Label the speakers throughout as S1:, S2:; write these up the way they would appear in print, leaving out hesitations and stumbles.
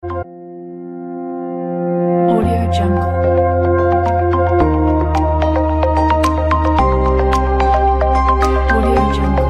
S1: Audio Jungle. Audio Jungle.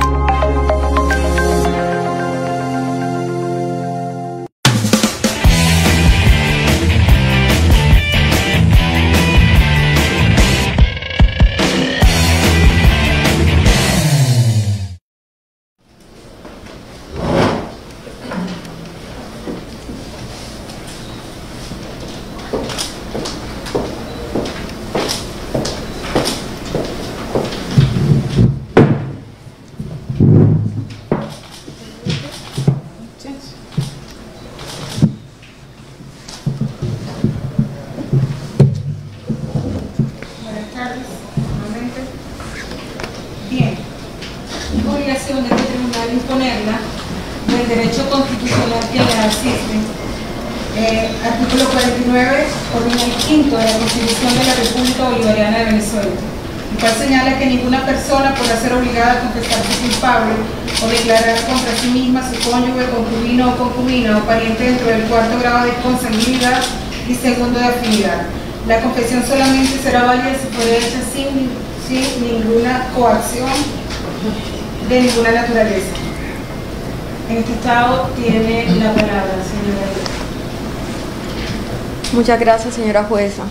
S2: Buenas tardes, nuevamente. Bien, es obligación de este tribunal imponerla del derecho constitucional que le asiste. Artículo 49, ordinal quinto de la Constitución de la República Bolivariana de Venezuela, el cual señala que ninguna persona podrá ser obligada a confesarse culpable o declarar contra sí misma, su cónyuge, concubino o concubina o pariente dentro del cuarto grado de consanguinidad y segundo de afinidad. La confesión solamente será válida si fue hecha sin ninguna coacción de ninguna naturaleza. En este estado tiene la palabra, señora.
S3: Muchas gracias, señora jueza.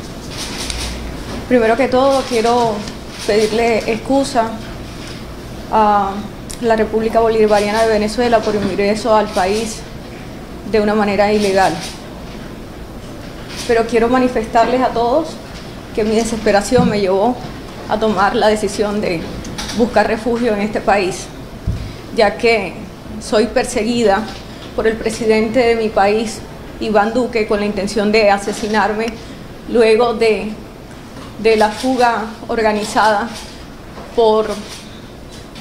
S3: Primero que todo, quiero pedirle excusa a la República Bolivariana de Venezuela por mi ingreso al país de una manera ilegal. Pero quiero manifestarles a todos que mi desesperación me llevó a tomar la decisión de buscar refugio en este país, ya que soy perseguida por el presidente de mi país, Iván Duque, con la intención de asesinarme luego de la fuga organizada por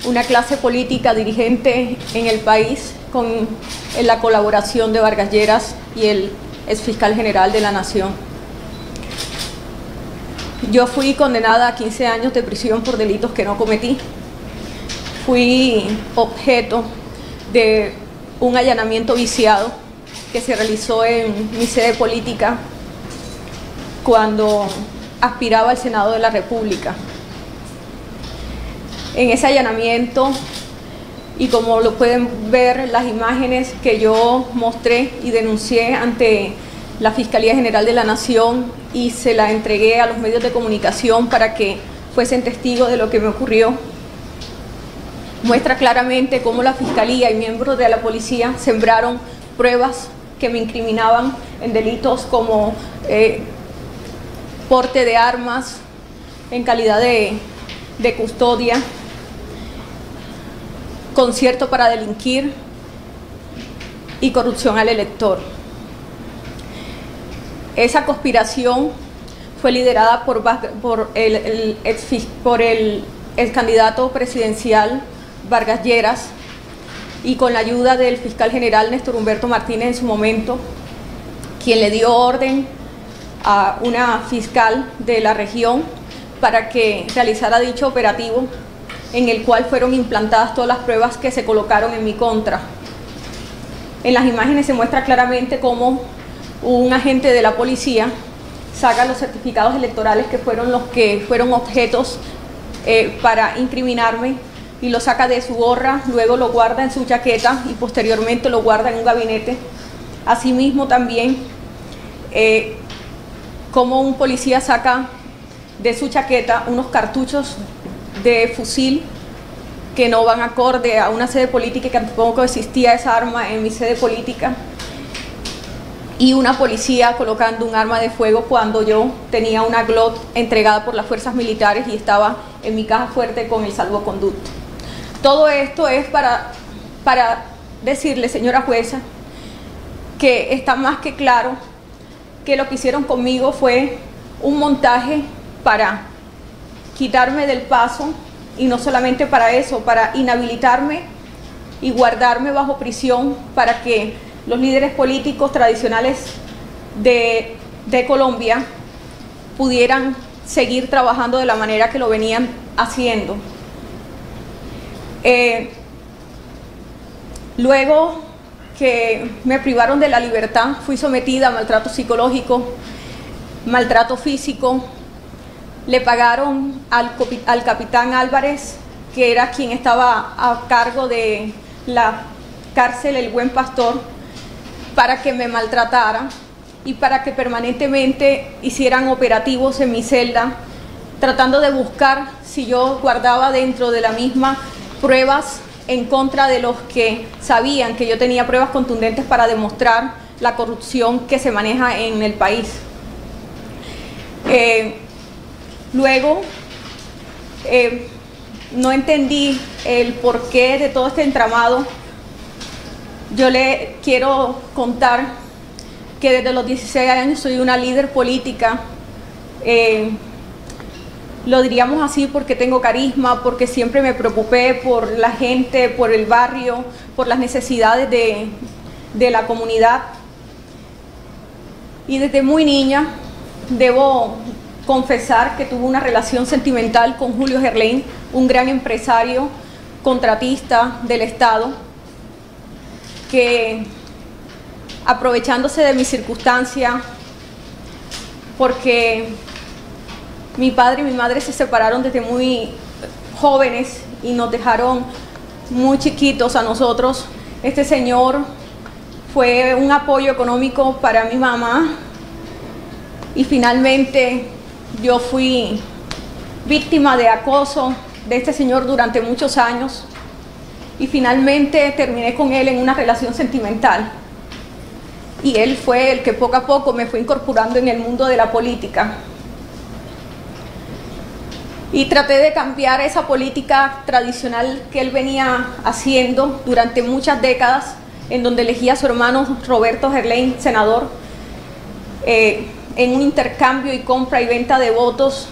S3: una clase política dirigente en el país con la colaboración de Vargas Lleras y el exfiscal general de la Nación. Yo fui condenada a 15 años de prisión por delitos que no cometí. Fui objeto de un allanamiento viciado que se realizó en mi sede política cuando aspiraba al Senado de la República. En ese allanamiento, y como lo pueden ver las imágenes que yo mostré y denuncié ante la Fiscalía General de la Nación y se la entregué a los medios de comunicación para que fuesen testigos de lo que me ocurrió, muestra claramente cómo la Fiscalía y miembros de la policía sembraron pruebas que me incriminaban en delitos como porte de armas en calidad de custodia, concierto para delinquir y corrupción al elector. Esa conspiración fue liderada por el ex candidato presidencial Vargas Lleras y con la ayuda del fiscal general Néstor Humberto Martínez en su momento, quien le dio orden a una fiscal de la región para que realizara dicho operativo, en el cual fueron implantadas todas las pruebas que se colocaron en mi contra. En las imágenes se muestra claramente cómo un agente de la policía saca los certificados electorales que fueron los que fueron objetos para incriminarme y lo saca de su gorra, luego lo guarda en su chaqueta y posteriormente lo guarda en un gabinete. Asimismo también como un policía saca de su chaqueta unos cartuchos de fusil que no van acorde a una sede política, que tampoco existía esa arma en mi sede política, y una policía colocando un arma de fuego cuando yo tenía una Glock entregada por las fuerzas militares y estaba en mi caja fuerte con el salvoconducto. Todo esto es para decirle, señora jueza, que está más que claro que lo que hicieron conmigo fue un montaje para quitarme del paso, y no solamente para eso, para inhabilitarme y guardarme bajo prisión para que los líderes políticos tradicionales de Colombia pudieran seguir trabajando de la manera que lo venían haciendo. Luego que me privaron de la libertad. Fui sometida a maltrato psicológico, maltrato físico. Le pagaron al capitán Álvarez, que era quien estaba a cargo de la cárcel El Buen Pastor, para que me maltratara y para que permanentemente hicieran operativos en mi celda, tratando de buscar si yo guardaba dentro de la misma pruebas en contra de los que sabían que yo tenía pruebas contundentes para demostrar la corrupción que se maneja en el país. Luego, no entendí el porqué de todo este entramado. Yo le quiero contar que desde los 16 años soy una líder política. Lo diríamos así porque tengo carisma, porque siempre me preocupé por la gente, por el barrio, por las necesidades de la comunidad. Y desde muy niña debo confesar que tuve una relación sentimental con Julio Gerlain, un gran empresario, contratista del Estado, que, aprovechándose de mi circunstancia, porque mi padre y mi madre se separaron desde muy jóvenes y nos dejaron muy chiquitos a nosotros, este señor fue un apoyo económico para mi mamá, y finalmente yo fui víctima de acoso de este señor durante muchos años, y finalmente terminé con él en una relación sentimental, y él fue el que poco a poco me fue incorporando en el mundo de la política. Y traté de cambiar esa política tradicional que él venía haciendo durante muchas décadas, en donde elegía a su hermano Roberto Gerlain, senador, en un intercambio y compra y venta de votos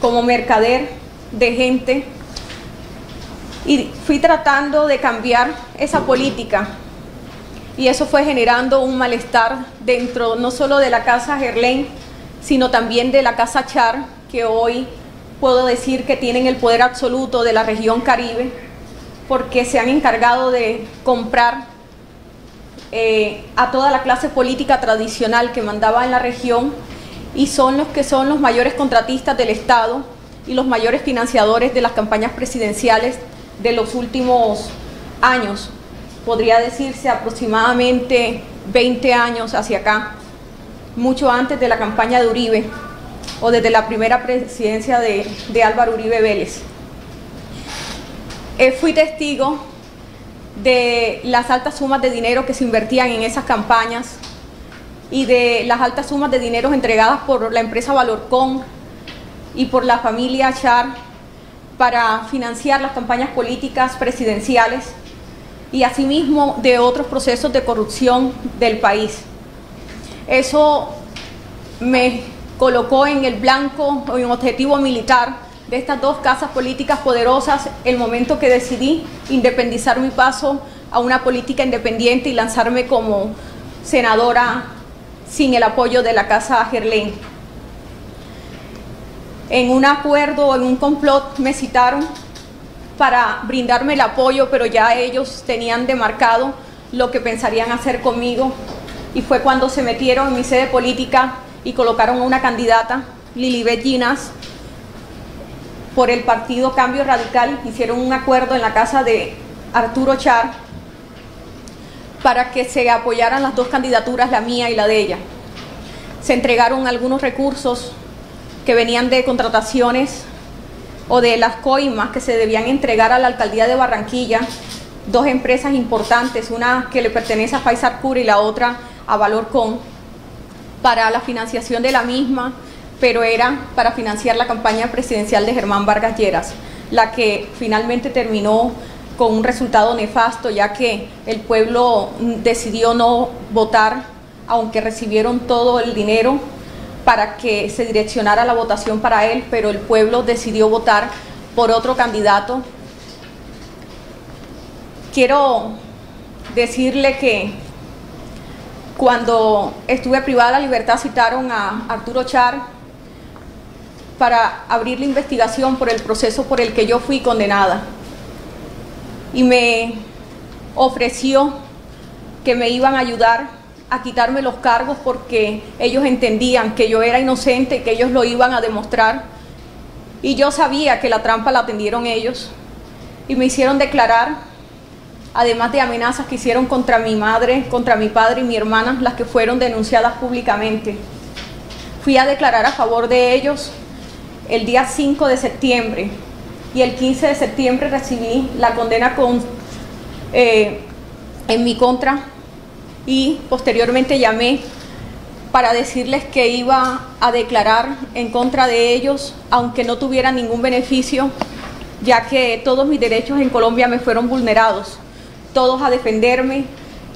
S3: como mercader de gente. Y fui tratando de cambiar esa política, y eso fue generando un malestar dentro no solo de la Casa Gerlain, sino también de la Casa Char, que hoy puedo decir que tienen el poder absoluto de la región Caribe, porque se han encargado de comprar a toda la clase política tradicional que mandaba en la región, y son los mayores contratistas del Estado y los mayores financiadores de las campañas presidenciales de los últimos años, podría decirse aproximadamente 20 años hacia acá, mucho antes de la campaña de Uribe o desde la primera presidencia de Álvaro Uribe Vélez. Fui testigo de las altas sumas de dinero que se invertían en esas campañas y de las altas sumas de dinero entregadas por la empresa Valorcon y por la familia Char para financiar las campañas políticas presidenciales, y asimismo de otros procesos de corrupción del país. Eso me colocó en el blanco o en objetivo militar de estas dos casas políticas poderosas el momento que decidí independizar mi paso a una política independiente y lanzarme como senadora sin el apoyo de la Casa Gerlain. En un acuerdo, en un complot, me citaron para brindarme el apoyo, pero ya ellos tenían demarcado lo que pensarían hacer conmigo, y fue cuando se metieron en mi sede política y colocaron a una candidata, Lilibet Ginás, por el partido Cambio Radical. Hicieron un acuerdo en la casa de Arturo Char para que se apoyaran las dos candidaturas, la mía y la de ella. Se entregaron algunos recursos que venían de contrataciones o de las coimas que se debían entregar a la alcaldía de Barranquilla, dos empresas importantes, una que le pertenece a Faisal Cura y la otra a Valorcon, para la financiación de la misma, pero era para financiar la campaña presidencial de Germán Vargas Lleras, la que finalmente terminó con un resultado nefasto, ya que el pueblo decidió no votar, aunque recibieron todo el dinero para que se direccionara la votación para él, pero el pueblo decidió votar por otro candidato. Quiero decirle que cuando estuve privada de la libertad citaron a Arturo Char para abrir la investigación por el proceso por el que yo fui condenada, y me ofreció que me iban a ayudar a quitarme los cargos porque ellos entendían que yo era inocente y que ellos lo iban a demostrar. Y yo sabía que la trampa la tendieron ellos y me hicieron declarar, además de amenazas que hicieron contra mi madre, contra mi padre y mi hermana, las que fueron denunciadas públicamente. Fui a declarar a favor de ellos el día 5 de septiembre y el 15 de septiembre recibí la condena en mi contra y posteriormente llamé para decirles que iba a declarar en contra de ellos, aunque no tuviera ningún beneficio, ya que todos mis derechos en Colombia me fueron vulnerados, todos a defenderme,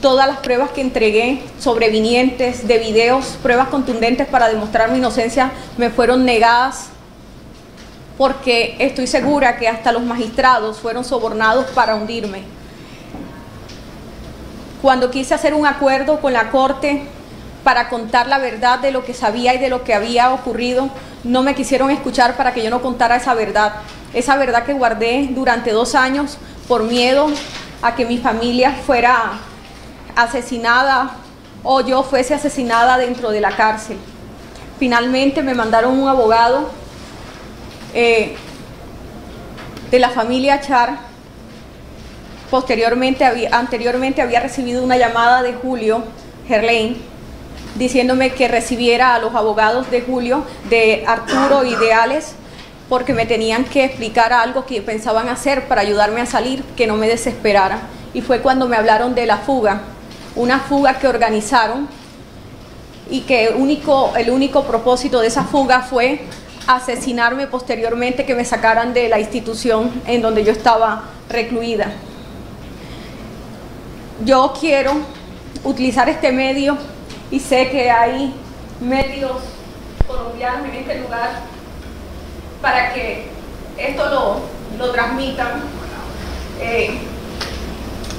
S3: todas las pruebas que entregué sobrevinientes de videos, pruebas contundentes para demostrar mi inocencia, me fueron negadas, porque estoy segura que hasta los magistrados fueron sobornados para hundirme. Cuando quise hacer un acuerdo con la Corte para contar la verdad de lo que sabía y de lo que había ocurrido, no me quisieron escuchar para que yo no contara esa verdad que guardé durante 2 años por miedo a que mi familia fuera asesinada o yo fuese asesinada dentro de la cárcel. Finalmente me mandaron un abogado de la familia Char. Anteriormente había recibido una llamada de Julio Gerlain diciéndome que recibiera a los abogados de Julio, de Arturo y de Alex, porque me tenían que explicar algo que pensaban hacer para ayudarme a salir, que no me desesperara. Y fue cuando me hablaron de la fuga, una fuga que organizaron y que el único propósito de esa fuga fue asesinarme posteriormente, que me sacaran de la institución en donde yo estaba recluida. Yo quiero utilizar este medio y sé que hay medios colombianos en este lugar para que esto lo transmitan.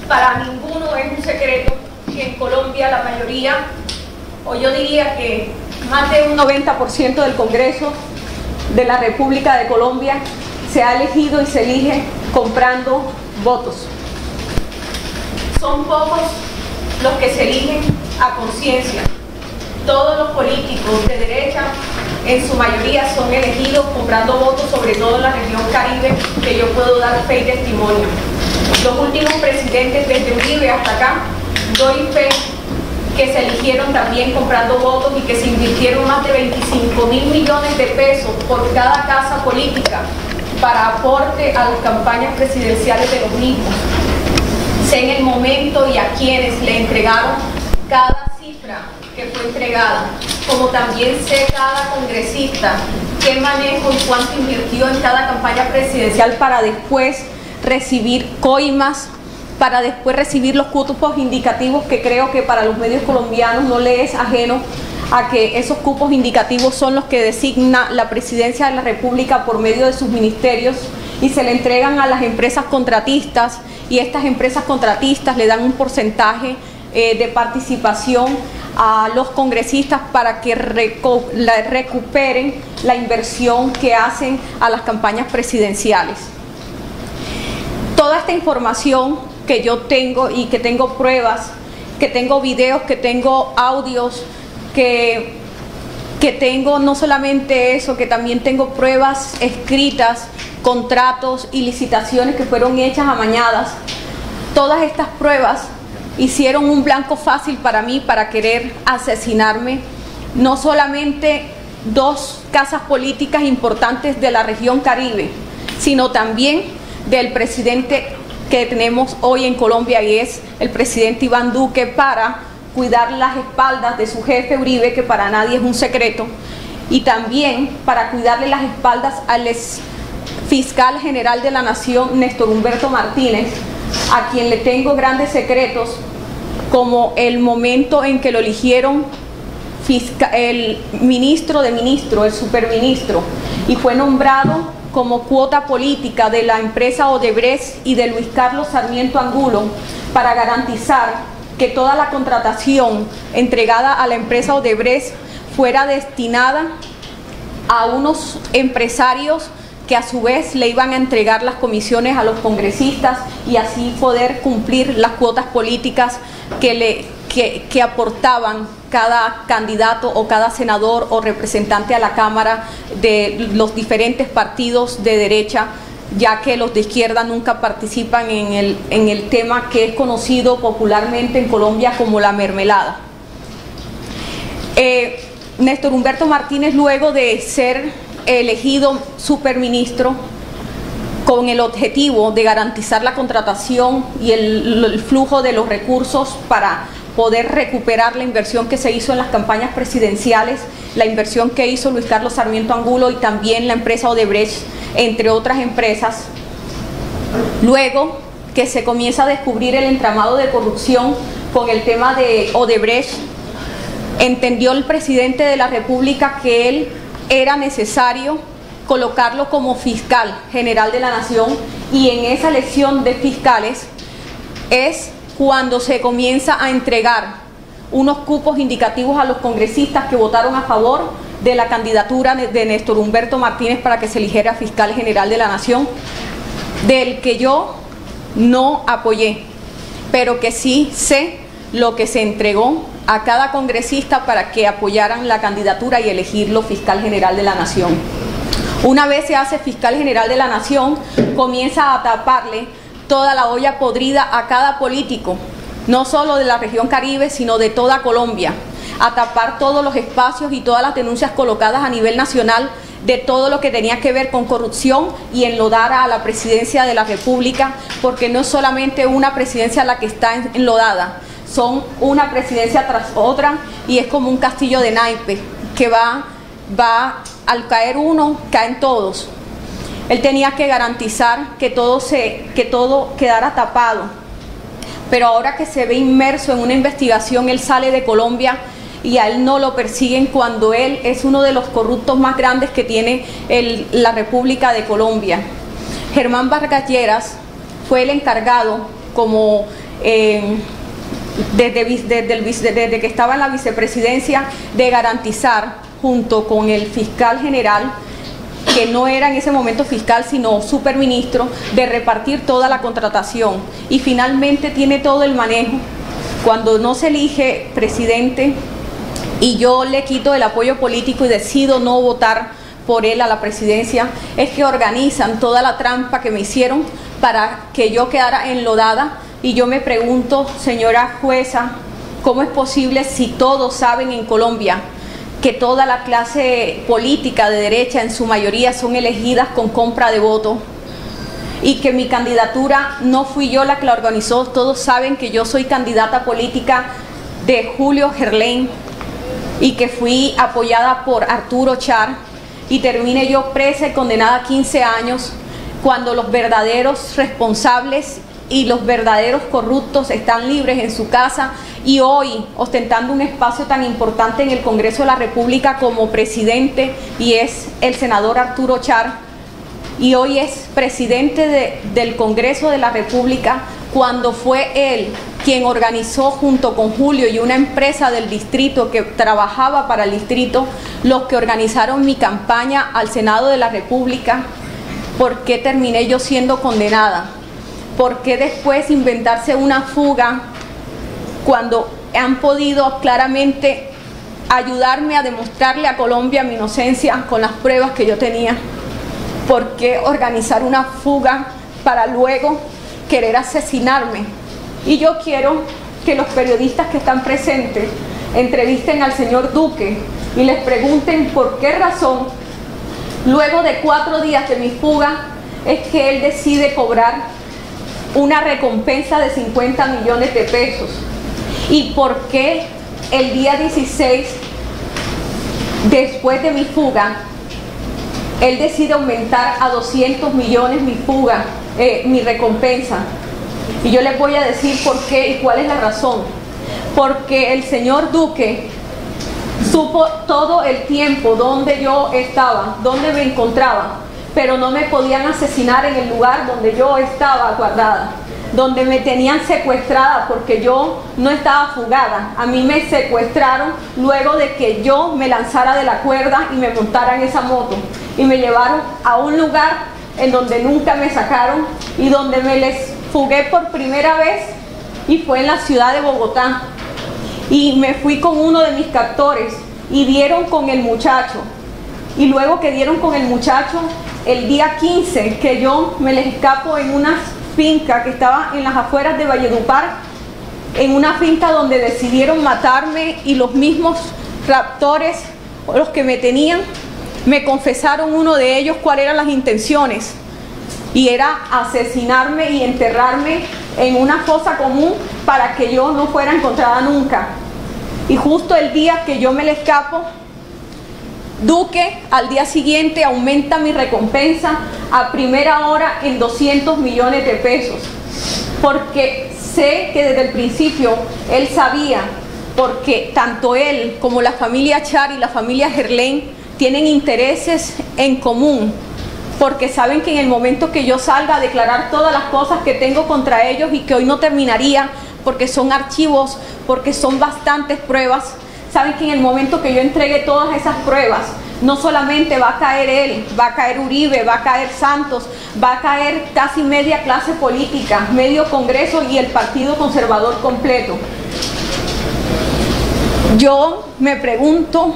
S3: Para ninguno es un secreto que en Colombia la mayoría, o yo diría que más de un 90% del Congreso de la República de Colombia se ha elegido y se elige comprando votos. Son pocos los que se eligen a conciencia. Todos los políticos de derecha, en su mayoría, son elegidos comprando votos, sobre todo en la región Caribe, que yo puedo dar fe y testimonio. Los últimos presidentes, desde Uribe hasta acá, doy fe que se eligieron también comprando votos y que se invirtieron más de 25.000 millones de pesos por cada casa política para aporte a las campañas presidenciales de los mismos. Sé en el momento y a quienes le entregaron cada cifra que fue entregada, como también sé cada congresista qué manejo y cuánto invirtió en cada campaña presidencial para después recibir coimas, para después recibir los cupos indicativos, que creo que para los medios colombianos no les es ajeno a que esos cupos indicativos son los que designa la Presidencia de la República por medio de sus ministerios y se le entregan a las empresas contratistas, y estas empresas contratistas le dan un porcentaje de participación a los congresistas para que recuperen la inversión que hacen a las campañas presidenciales. Toda esta información que yo tengo y que tengo pruebas, que tengo videos, que tengo audios, que tengo no solamente eso, que también tengo pruebas escritas, contratos y licitaciones que fueron hechas amañadas. Todas estas pruebas hicieron un blanco fácil para mí para querer asesinarme, no solamente 2 casas políticas importantes de la región Caribe, sino también del presidente que tenemos hoy en Colombia, y es el presidente Iván Duque, para cuidar las espaldas de su jefe Uribe, que para nadie es un secreto, y también para cuidarle las espaldas al fiscal general de la Nación, Néstor Humberto Martínez, a quien le tengo grandes secretos, como el momento en que lo eligieron el ministro de ministro, el superministro, y fue nombrado como cuota política de la empresa Odebrecht y de Luis Carlos Sarmiento Angulo, para garantizar que toda la contratación entregada a la empresa Odebrecht fuera destinada a unos empresarios que a su vez le iban a entregar las comisiones a los congresistas y así poder cumplir las cuotas políticas que aportaban cada candidato o cada senador o representante a la Cámara de los diferentes partidos de derecha, ya que los de izquierda nunca participan en el tema que es conocido popularmente en Colombia como la mermelada. Néstor Humberto Martínez, luego de ser elegido superministro con el objetivo de garantizar la contratación y el flujo de los recursos para poder recuperar la inversión que se hizo en las campañas presidenciales, la inversión que hizo Luis Carlos Sarmiento Angulo y también la empresa Odebrecht, entre otras empresas. Luego que se comienza a descubrir el entramado de corrupción con el tema de Odebrecht, entendió el presidente de la República que él era necesario colocarlo como fiscal general de la nación, y en esa elección de fiscales es cuando se comienza a entregar unos cupos indicativos a los congresistas que votaron a favor de la candidatura de Néstor Humberto Martínez para que se eligiera fiscal general de la nación, del que yo no apoyé, pero que sí sé lo que se entregó a cada congresista para que apoyaran la candidatura y elegirlo fiscal general de la nación. Una vez se hace fiscal general de la nación, comienza a taparle toda la olla podrida a cada político, no solo de la región Caribe, sino de toda Colombia, a tapar todos los espacios y todas las denuncias colocadas a nivel nacional de todo lo que tenía que ver con corrupción y enlodar a la presidencia de la República, porque no es solamente una presidencia la que está enlodada, son una presidencia tras otra y es como un castillo de naipes que va al caer uno, caen todos. Él tenía que garantizar que todo quedara tapado, pero ahora que se ve inmerso en una investigación, él sale de Colombia y a él no lo persiguen cuando él es uno de los corruptos más grandes que tiene la República de Colombia. Germán Vargas Lleras fue el encargado, como desde que estaba en la vicepresidencia, de garantizar, junto con el fiscal general, que no era en ese momento fiscal sino superministro, de repartir toda la contratación, y finalmente tiene todo el manejo. Cuando no se elige presidente y yo le quito el apoyo político y decido no votar por él a la presidencia, es que organizan toda la trampa que me hicieron para que yo quedara enlodada. Y yo me pregunto, señora jueza, ¿cómo es posible, si todos saben en Colombia que toda la clase política de derecha en su mayoría son elegidas con compra de voto, y que mi candidatura no fui yo la que la organizó? Todos saben que yo soy candidata política de Julio Gerlain y que fui apoyada por Arturo Char, y termine yo presa y condenada a 15 años cuando los verdaderos responsables y los verdaderos corruptos están libres en su casa, y hoy ostentando un espacio tan importante en el Congreso de la República como presidente, y es el senador Arturo Char, y hoy es presidente del Congreso de la República, cuando fue él quien organizó junto con Julio y una empresa del distrito que trabajaba para el distrito, los que organizaron mi campaña al Senado de la República. ¿Por qué terminé yo siendo condenada? ¿Por qué después inventarse una fuga cuando han podido claramente ayudarme a demostrarle a Colombia mi inocencia con las pruebas que yo tenía? ¿Por qué organizar una fuga para luego querer asesinarme? Y yo quiero que los periodistas que están presentes entrevisten al señor Duque y les pregunten por qué razón, luego de 4 días de mi fuga, es que él decide cobrar una recompensa de 50 millones de pesos. ¿Y por qué el día 16, después de mi fuga, él decide aumentar a 200 millones mi recompensa? Y yo les voy a decir por qué y cuál es la razón. Porque el señor Duque supo todo el tiempo dónde yo estaba, dónde me encontraba, pero no me podían asesinar en el lugar donde yo estaba guardada, donde me tenían secuestrada, porque yo no estaba fugada. A mí me secuestraron luego de que yo me lanzara de la cuerda y me montara en esa moto. y me llevaron a un lugar en donde nunca me sacaron y donde me les fugué por primera vez, y fue en la ciudad de Bogotá. Y me fui con uno de mis captores y dieron con el muchacho. Y luego que dieron con el muchacho, el día 15 que yo me les escapo en una finca que estaba en las afueras de Valledupar, en una finca donde decidieron matarme, y los mismos raptores, los que me tenían, me confesaron uno de ellos cuáles eran las intenciones, y era asesinarme y enterrarme en una fosa común para que yo no fuera encontrada nunca. Y justo el día que yo me le escapo, Duque al día siguiente aumenta mi recompensa a primera hora en 200 millones de pesos, porque sé que desde el principio él sabía, porque tanto él como la familia Char y la familia Gerlain tienen intereses en común, porque saben que en el momento que yo salga a declarar todas las cosas que tengo contra ellos, y que hoy no terminaría porque son archivos, porque son bastantes pruebas, saben que en el momento que yo entregue todas esas pruebas, no solamente va a caer él, va a caer Uribe, va a caer Santos, va a caer casi media clase política, medio Congreso y el Partido Conservador completo. Yo me pregunto,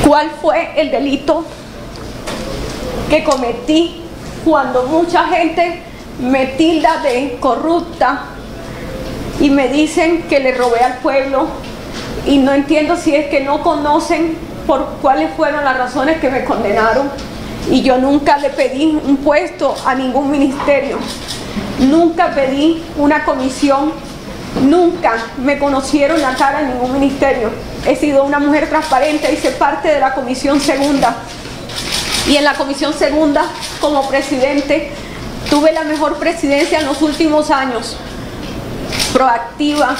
S3: ¿cuál fue el delito que cometí cuando mucha gente me tilda de corrupta y me dicen que le robé al pueblo? Y no entiendo si es que no conocen por cuáles fueron las razones que me condenaron. Y yo nunca le pedí un puesto a ningún ministerio, nunca pedí una comisión, nunca me conocieron la cara en ningún ministerio. He sido una mujer transparente, hice parte de la Comisión Segunda, y en la Comisión Segunda como presidente tuve la mejor presidencia en los últimos años, proactiva.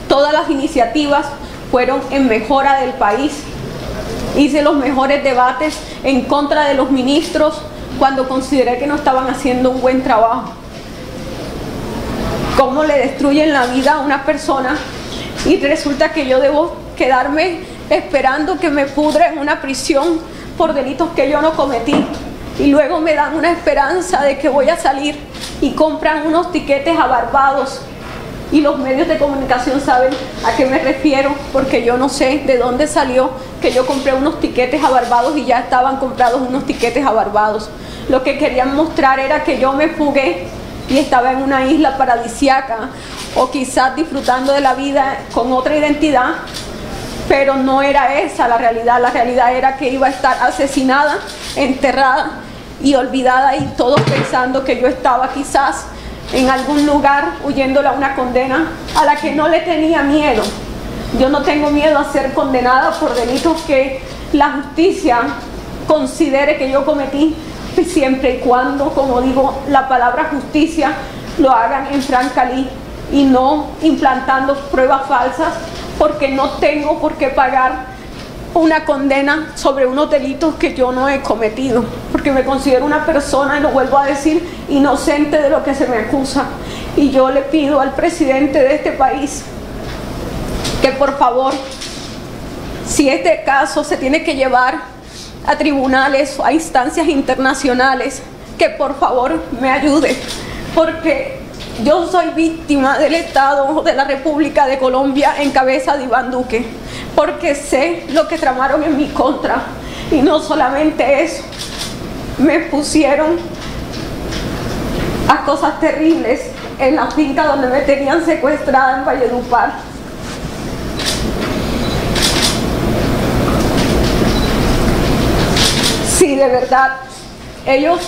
S3: Todas las iniciativas fueron en mejora del país. Hice los mejores debates en contra de los ministros cuando consideré que no estaban haciendo un buen trabajo. Cómo le destruyen la vida a una persona, y resulta que yo debo quedarme esperando que me pudra en una prisión por delitos que yo no cometí, y luego me dan una esperanza de que voy a salir y compran unos tiquetes a Barbados. Y los medios de comunicación saben a qué me refiero, porque yo no sé de dónde salió que yo compré unos tiquetes a Barbados y ya estaban comprados unos tiquetes a Barbados. Lo que querían mostrar era que yo me fugué y estaba en una isla paradisíaca, o quizás disfrutando de la vida con otra identidad, pero no era esa la realidad. La realidad era que iba a estar asesinada, enterrada y olvidada, y todos pensando que yo estaba quizás en algún lugar huyéndole a una condena a la que no le tenía miedo. Yo no tengo miedo a ser condenada por delitos que la justicia considere que yo cometí, siempre y cuando, como digo, la palabra justicia lo hagan en franca ley y no implantando pruebas falsas, porque no tengo por qué pagar una condena sobre unos delitos que yo no he cometido, porque me considero una persona, y lo vuelvo a decir, inocente de lo que se me acusa. Y yo le pido al presidente de este país que por favor, si este caso se tiene que llevar a tribunales o a instancias internacionales, que por favor me ayude, porque yo soy víctima del Estado de la República de Colombia en cabeza de Iván Duque, porque sé lo que tramaron en mi contra. Y no solamente eso, me pusieron a cosas terribles en la finca donde me tenían secuestrada en Valledupar. Si de verdad ellos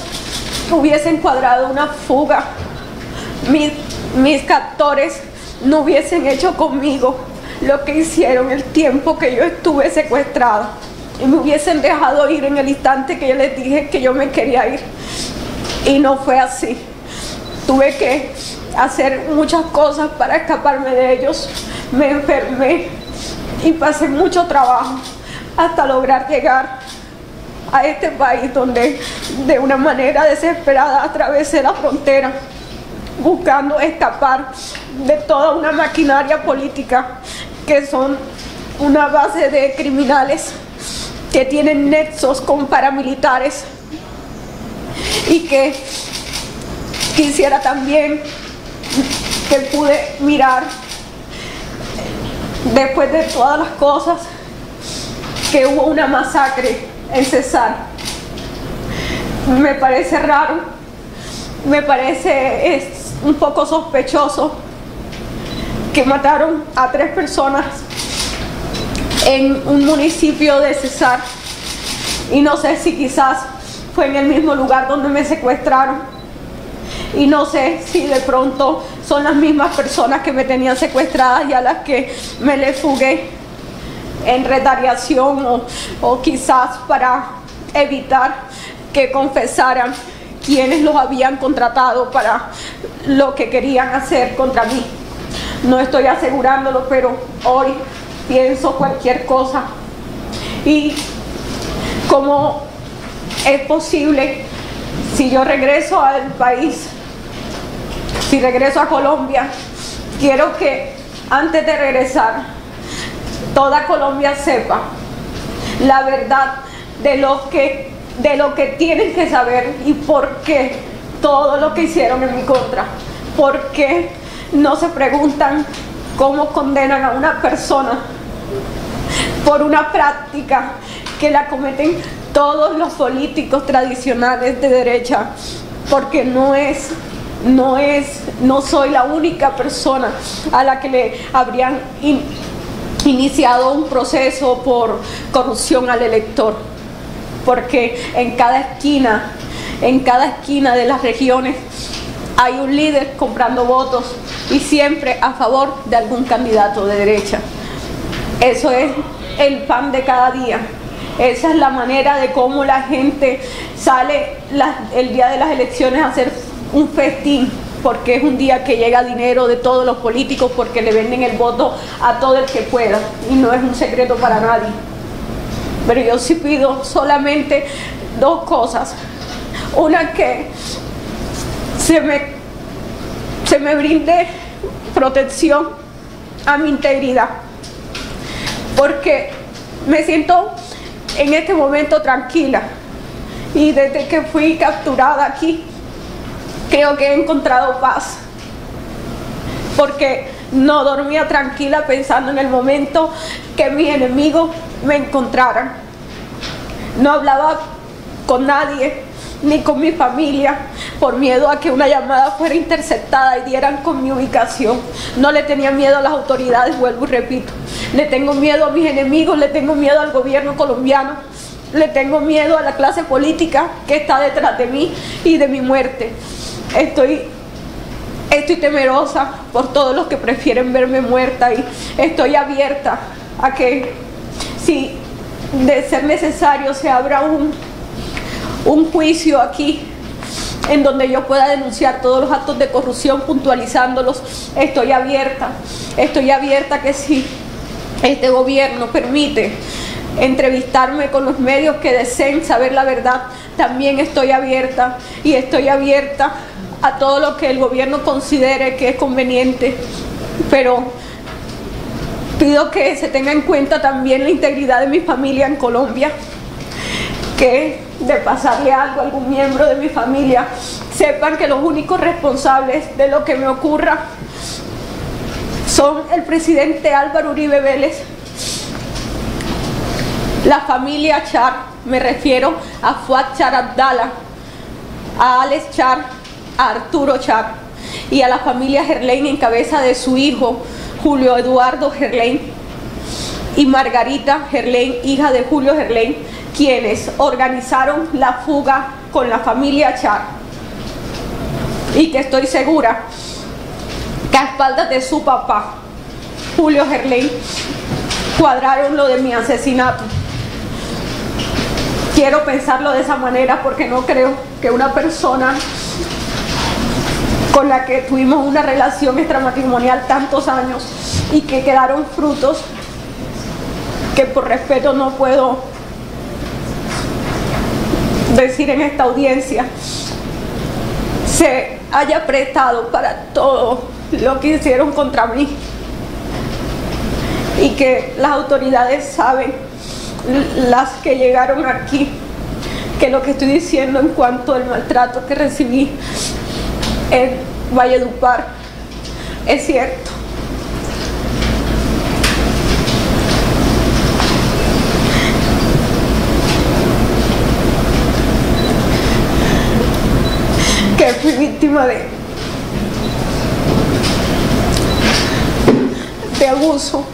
S3: hubiesen cuadrado una fuga, mis captores no hubiesen hecho conmigo lo que hicieron el tiempo que yo estuve secuestrada, y me hubiesen dejado ir en el instante que yo les dije que yo me quería ir. Y no fue así. Tuve que hacer muchas cosas para escaparme de ellos. Me enfermé y pasé mucho trabajo hasta lograr llegar a este país, donde de una manera desesperada atravesé la frontera buscando escapar de toda una maquinaria política que son una base de criminales que tienen nexos con paramilitares, y que quisiera también que pude mirar, después de todas las cosas, que hubo una masacre en Cesar. Me parece raro, me parece es un poco sospechoso que mataron a 3 personas en un municipio de Cesar, y no sé si quizás fue en el mismo lugar donde me secuestraron, y no sé si de pronto son las mismas personas que me tenían secuestradas y a las que me les fugué en retaliación, o quizás para evitar que confesaran quienes los habían contratado para lo que querían hacer contra mí. No estoy asegurándolo, pero hoy pienso cualquier cosa. Y cómo es posible, si yo regreso al país, si regreso a Colombia, quiero que antes de regresar toda Colombia sepa la verdad de lo que tienen que saber, y por qué todo lo que hicieron en mi contra. ¿Por qué no se preguntan cómo condenan a una persona por una práctica que la cometen todos los políticos tradicionales de derecha? Porque no soy la única persona a la que le habrían iniciado un proceso por corrupción al elector, porque en cada esquina de las regiones hay un líder comprando votos, y siempre a favor de algún candidato de derecha. Eso es el pan de cada día. Esa es la manera de cómo la gente sale el día de las elecciones a hacer un festín, porque es un día que llega dinero de todos los políticos, porque le venden el voto a todo el que pueda, y no es un secreto para nadie. Pero yo sí pido solamente 2 cosas. Una, que se me brinde protección a mi integridad, porque me siento en este momento tranquila, y desde que fui capturada aquí creo que he encontrado paz, porque no dormía tranquila pensando en el momento que mis enemigos me encontraran. No hablaba con nadie, ni con mi familia, por miedo a que una llamada fuera interceptada y dieran con mi ubicación. No le tenía miedo a las autoridades, vuelvo y repito. Le tengo miedo a mis enemigos, le tengo miedo al gobierno colombiano, le tengo miedo a la clase política que está detrás de mí y de mi muerte. Estoy temerosa por todos los que prefieren verme muerta, y estoy abierta a que, si de ser necesario, se abra un juicio aquí en donde yo pueda denunciar todos los actos de corrupción, puntualizándolos. Estoy abierta que si este gobierno permite entrevistarme con los medios que deseen saber la verdad, también estoy abierta, y estoy abierta a todo lo que el gobierno considere que es conveniente, pero pido que se tenga en cuenta también la integridad de mi familia en Colombia, que de pasarle algo a algún miembro de mi familia, sepan que los únicos responsables de lo que me ocurra son el presidente Álvaro Uribe Vélez, la familia Char, me refiero a Fuad Char Abdala, a Alex Char, a Arturo Char, y a la familia Gerlain en cabeza de su hijo Julio Eduardo Gerlain y Margarita Gerlain, hija de Julio Gerlain, quienes organizaron la fuga con la familia Char, y que estoy segura que a espaldas de su papá Julio Gerlain cuadraron lo de mi asesinato. Quiero pensarlo de esa manera, porque no creo que una persona con la que tuvimos una relación extramatrimonial tantos años y que quedaron frutos que por respeto no puedo decir en esta audiencia, se haya prestado para todo lo que hicieron contra mí. y que las autoridades saben, las que llegaron aquí, que lo que estoy diciendo en cuanto al maltrato que recibí en Valledupar es cierto. Que fui víctima de abuso.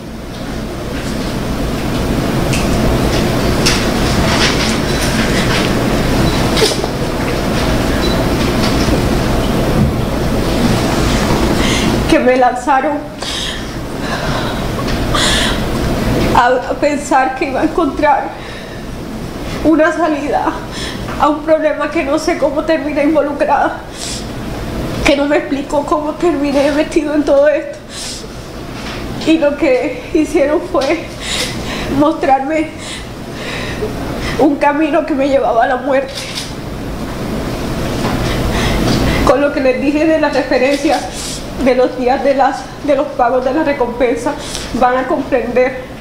S3: Que me lanzaron a pensar que iba a encontrar una salida a un problema que no sé cómo terminé involucrada, que no me explicó cómo terminé metido en todo esto, y lo que hicieron fue mostrarme un camino que me llevaba a la muerte. Con lo que les dije de las referencias de los días de los pagos de la recompensa, van a comprender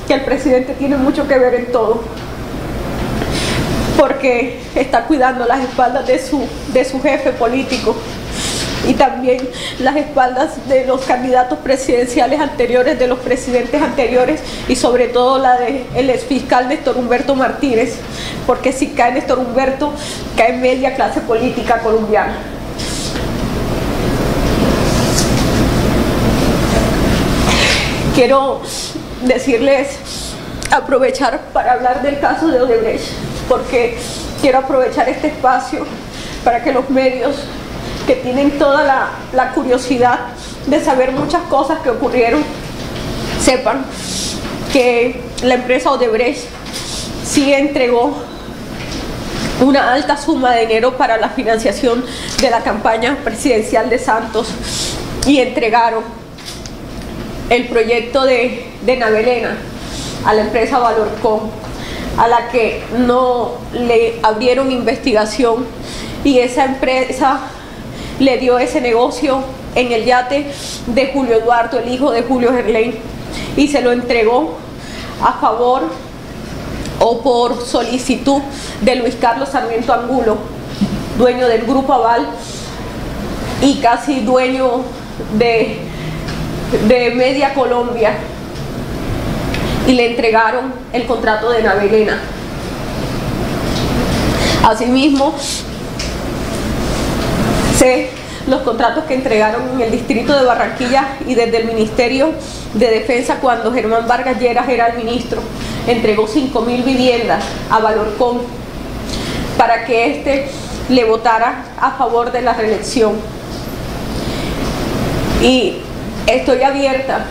S3: que el presidente tiene mucho que ver en todo, porque está cuidando las espaldas de su jefe político y también las espaldas de los candidatos presidenciales anteriores, de los presidentes anteriores, y sobre todo la del exfiscal Néstor Humberto Martínez, porque si cae Néstor Humberto, cae media clase política colombiana. Quiero decirles, aprovechar para hablar del caso de Odebrecht, porque quiero aprovechar este espacio para que los medios que tienen toda la curiosidad de saber muchas cosas que ocurrieron, sepan que la empresa Odebrecht sí entregó una alta suma de dinero para la financiación de la campaña presidencial de Santos, y entregaron el proyecto de Navelena a la empresa Valorcom, a la que no le abrieron investigación, y esa empresa le dio ese negocio en el yate de Julio Eduardo, el hijo de Julio Gerlain, y se lo entregó a favor o por solicitud de Luis Carlos Sarmiento Angulo, dueño del Grupo Aval y casi dueño de Media Colombia, y le entregaron el contrato de Navelena. Asimismo, sé los contratos que entregaron en el distrito de Barranquilla y desde el Ministerio de Defensa, cuando Germán Vargas Lleras era el ministro, entregó 5.000 viviendas a Valorcom para que éste le votara a favor de la reelección. Y estoy abierta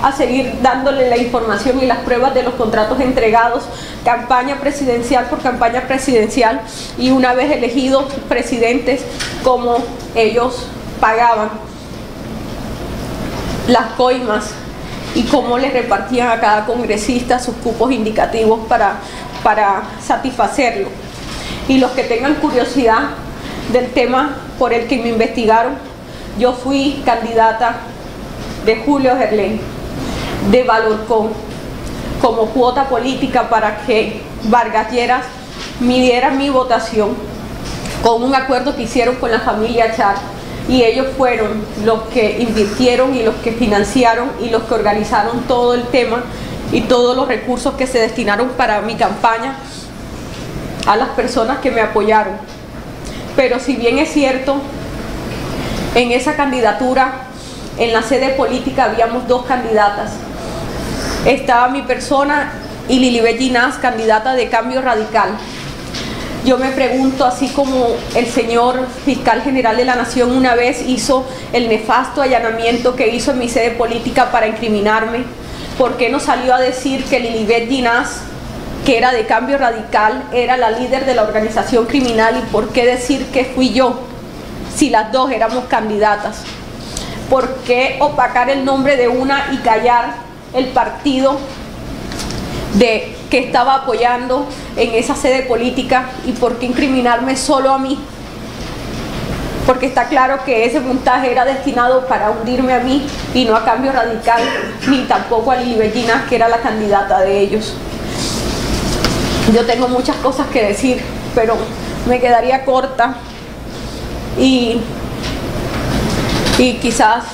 S3: a seguir dándole la información y las pruebas de los contratos entregados, campaña presidencial por campaña presidencial, y una vez elegidos presidentes, cómo ellos pagaban las coimas y cómo les repartían a cada congresista sus cupos indicativos para satisfacerlo. Y los que tengan curiosidad del tema por el que me investigaron, yo fui candidata de Julio Gerlain, de Valorcom, como cuota política para que Vargas Lleras midiera mi votación, con un acuerdo que hicieron con la familia Char, y ellos fueron los que invirtieron y los que financiaron y los que organizaron todo el tema y todos los recursos que se destinaron para mi campaña a las personas que me apoyaron. Pero si bien es cierto, en esa candidatura, en la sede política, habíamos dos candidatas. Estaba mi persona y Lilibet Ginás, candidata de Cambio Radical. Yo me pregunto, así como el señor fiscal general de la Nación una vez hizo el nefasto allanamiento que hizo en mi sede política para incriminarme, ¿por qué no salió a decir que Lilibet Ginás, que era de Cambio Radical, era la líder de la organización criminal? ¿Y por qué decir que fui yo, si las dos éramos candidatas? ¿Por qué opacar el nombre de una y callar el partido que estaba apoyando en esa sede política? ¿Y por qué incriminarme solo a mí? porque está claro que ese montaje era destinado para hundirme a mí y no a Cambio Radical, ni tampoco a Lili Bellinas, que era la candidata de ellos. Yo tengo muchas cosas que decir, pero me quedaría corta y quizás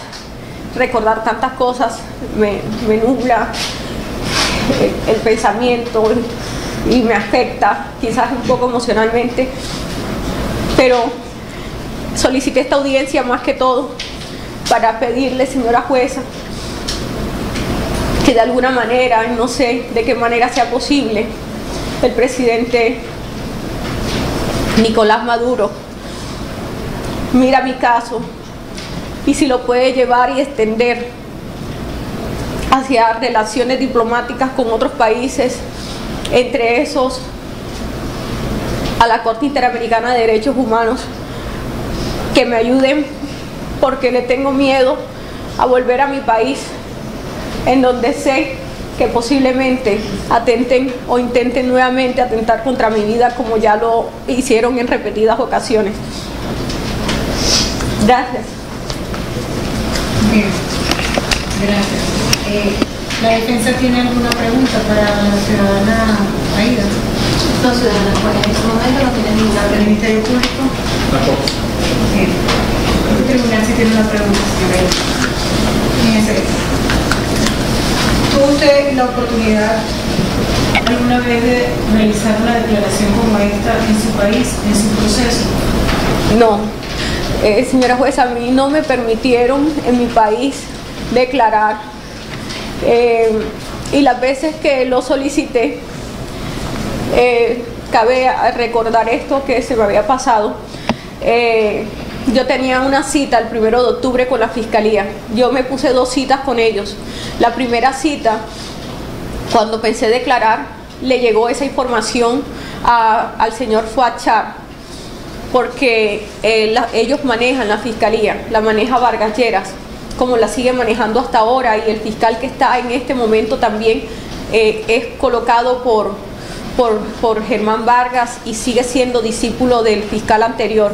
S3: recordar tantas cosas me nubla el pensamiento y me afecta, quizás un poco emocionalmente, pero solicité esta audiencia más que todo para pedirle, señora jueza, que de alguna manera, no sé de qué manera sea posible, el presidente Nicolás Maduro mira mi caso y si lo puede llevar y extender hacia relaciones diplomáticas con otros países, entre esos a la Corte Interamericana de Derechos Humanos, que me ayuden porque le tengo miedo a volver a mi país, en donde sé que posiblemente atenten o intenten nuevamente atentar contra mi vida como ya lo hicieron en repetidas ocasiones. Gracias.
S2: Bien, gracias. ¿La defensa tiene alguna pregunta para la ciudadana Aida?
S4: No, ciudadana, pues en este momento no tiene ninguna
S2: ¿El
S4: pregunta.
S2: Ministerio Público? Bien. El tribunal sí tiene una pregunta, señora Aida. Fíjense. ¿Tuvo usted la oportunidad alguna vez de realizar una declaración como esta en su país, en su proceso?
S3: No, señora jueza, a mí no me permitieron en mi país declarar y las veces que lo solicité, cabe recordar esto que se me había pasado. Yo tenía una cita el 1 de octubre con la Fiscalía. Yo me puse 2 citas con ellos. La primera cita, cuando pensé declarar, le llegó esa información al señor Fuad Char, porque ellos manejan la Fiscalía, la maneja Vargas Lleras, como la sigue manejando hasta ahora, y el fiscal que está en este momento también es colocado por Germán Vargas y sigue siendo discípulo del fiscal anterior.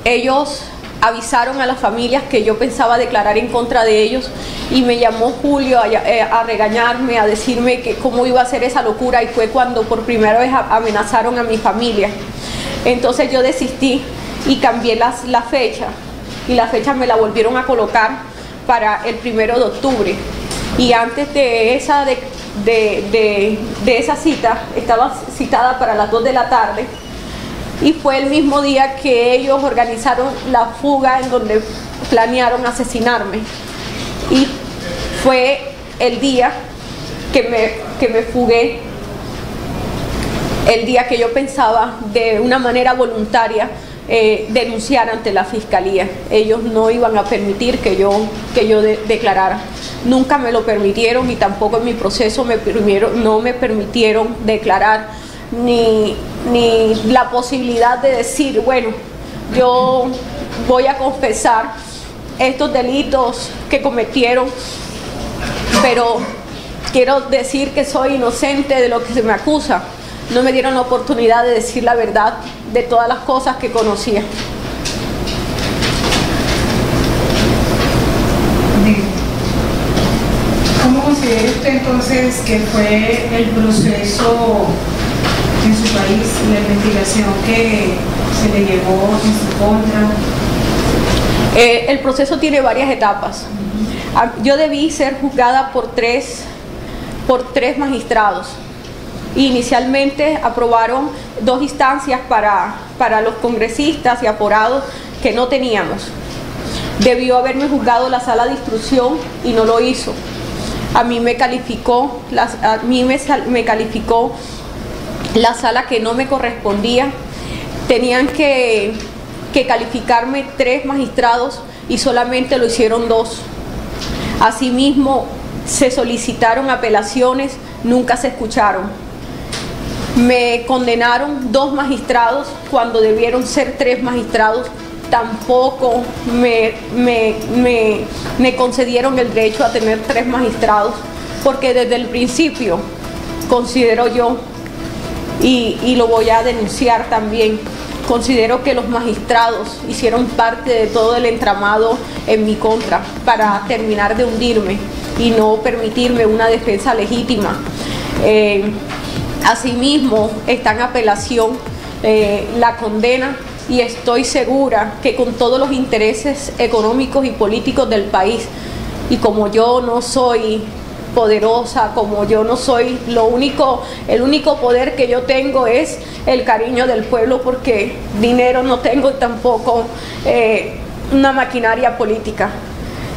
S3: Ellos avisaron a las familias que yo pensaba declarar en contra de ellos y me llamó Julio a regañarme, a decirme que cómo iba a hacer esa locura, y fue cuando por primera vez amenazaron a mi familia. Entonces yo desistí y cambié la fecha, y la fecha me la volvieron a colocar para el 1 de octubre. Y antes de esa, de esa cita, estaba citada para las 2 de la tarde, y fue el mismo día que ellos organizaron la fuga en donde planearon asesinarme. Y fue el día que me fugué, el día que yo pensaba de una manera voluntaria denunciar ante la Fiscalía. Ellos no iban a permitir que yo declarara. Nunca me lo permitieron, y tampoco en mi proceso no me permitieron declarar, ni la posibilidad de decir, bueno, yo voy a confesar estos delitos que cometieron, pero quiero decir que soy inocente de lo que se me acusa. No me dieron la oportunidad de decir la verdad de todas las cosas que conocía.
S2: Bien. ¿Cómo considera usted entonces que fue el proceso en su país, la investigación que se le llevó en su contra?
S3: El proceso tiene varias etapas. Yo debí ser juzgada por tres magistrados. Inicialmente aprobaron 2 instancias para los congresistas y aforados que no teníamos. Debió haberme juzgado la sala de instrucción y no lo hizo. A mí me calificó la sala que no me correspondía. Tenían que calificarme 3 magistrados y solamente lo hicieron 2. Asimismo, se solicitaron apelaciones, nunca se escucharon. Me condenaron 2 magistrados cuando debieron ser 3 magistrados. Tampoco me concedieron el derecho a tener 3 magistrados, porque desde el principio considero yo, y lo voy a denunciar también, Considero que los magistrados hicieron parte de todo el entramado en mi contra para terminar de hundirme y no permitirme una defensa legítima. Asimismo, está en apelación la condena, y estoy segura que con todos los intereses económicos y políticos del país, y como yo no soy poderosa, como yo no soy el único poder que yo tengo es el cariño del pueblo, porque dinero no tengo y tampoco una maquinaria política,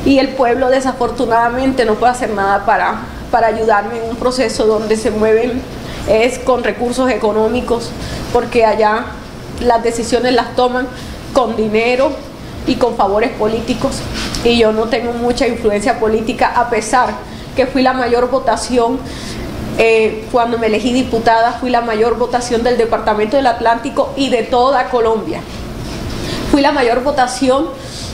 S3: y el pueblo desafortunadamente no puede hacer nada para ayudarme en un proceso donde se mueven es con recursos económicos, porque allá las decisiones las toman con dinero y con favores políticos, y yo no tengo mucha influencia política, a pesar que fui la mayor votación. Cuando me elegí diputada, fui la mayor votación del Departamento del Atlántico y de toda Colombia. Fui la mayor votación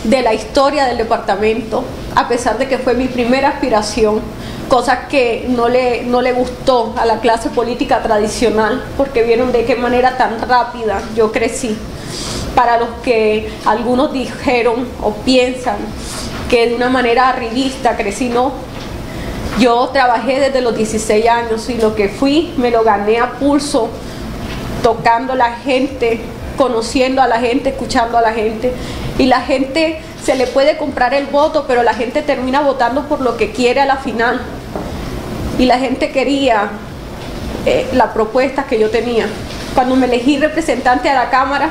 S3: de la historia del departamento, a pesar de que fue mi primera aspiración, cosa que no le gustó a la clase política tradicional, porque vieron de qué manera tan rápida yo crecí. Para los que algunos dijeron o piensan que de una manera arribista crecí, no. Yo trabajé desde los 16 años y lo que fui me lo gané a pulso, tocando a la gente, conociendo a la gente, escuchando a la gente. Y la gente se le puede comprar el voto, pero la gente termina votando por lo que quiere a la final. Y la gente quería la propuesta que yo tenía. Cuando me elegí representante a la Cámara,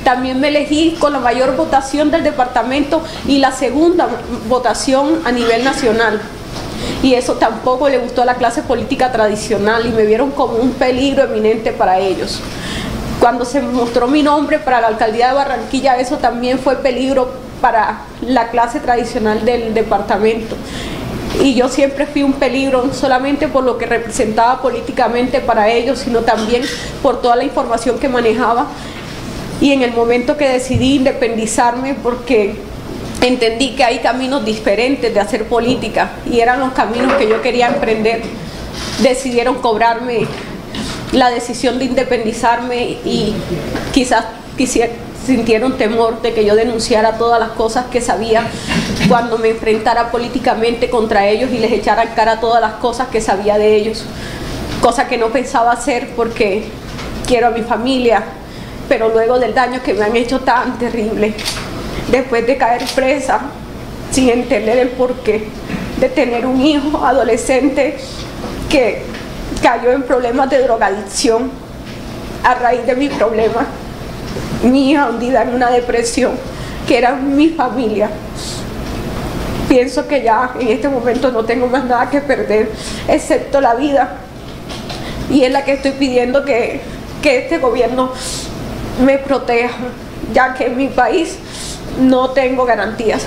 S3: también me elegí con la mayor votación del departamento y la segunda votación a nivel nacional. Y eso tampoco le gustó a la clase política tradicional y me vieron como un peligro eminente para ellos. Cuando se mostró mi nombre para la alcaldía de Barranquilla, eso también fue peligro para la clase tradicional del departamento. Y yo siempre fui un peligro, no solamente por lo que representaba políticamente para ellos, sino también por toda la información que manejaba. Y en el momento que decidí independizarme, porque entendí que hay caminos diferentes de hacer política y eran los caminos que yo quería emprender, decidieron cobrarme la decisión de independizarme y quizás sintieron temor de que yo denunciara todas las cosas que sabía cuando me enfrentara políticamente contra ellos y les echara en cara todas las cosas que sabía de ellos, cosa que no pensaba hacer porque quiero a mi familia, pero luego del daño que me han hecho tan terrible, después de caer presa sin entender el porqué, de tener un hijo adolescente que cayó en problemas de drogadicción a raíz de mi problema, mi hija hundida en una depresión, que era mi familia. Pienso que ya en este momento no tengo más nada que perder, excepto la vida, y es la que estoy pidiendo que este gobierno me proteja, ya que en mi país no tengo garantías.